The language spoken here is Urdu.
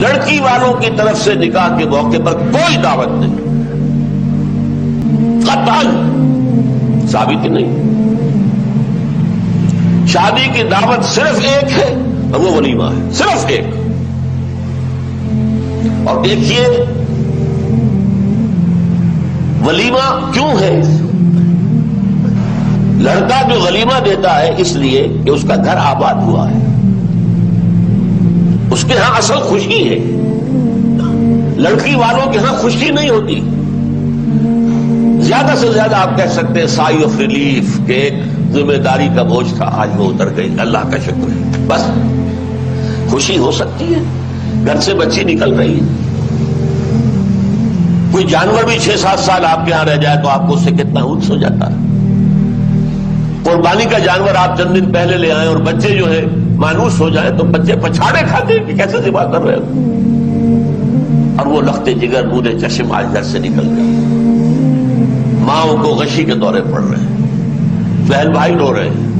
لڑکی والوں کی طرف سے نکاح کے موقع پر کوئی دعوت نہیں، قطعاً ثابت نہیں۔ شادی کی دعوت صرف ایک ہے اور وہ ولیمہ ہے، صرف ایک۔ اور دیکھیے ولیمہ کیوں ہے؟ لڑکا جو ولیمہ دیتا ہے اس لیے کہ اس کا گھر آباد ہوا ہے، اس کے ہاں اصل خوشی ہے۔ لڑکی والوں کے ہاں خوشی نہیں ہوتی، زیادہ سے زیادہ آپ کہہ سکتے ہیں سائی آف ریلیف، کہ ایک ذمہ داری کا بوجھ تھا آج وہ اتر گئی، اللہ کا شکر ہے، بس خوشی ہو سکتی ہے۔ گھر سے بچی نکل رہی ہے، کوئی جانور بھی 6-7 سال آپ کے ہاں رہ جائے تو آپ کو اس سے کتنا انس ہو جاتا ہے۔ قربانی کا جانور آپ چند دن پہلے لے آئے اور بچے جو ہے مانوس ہو جائیں تو بچے پچھاڑے کھاتے ہیں کہ کیسے ذبح کر رہے ہو، اور وہ لخت جگر نور چشم آج گھر سے نکل گئے۔ ماؤں کو غشی کے دورے پڑ رہے ہیں، بہن بھائی رو رہے ہیں،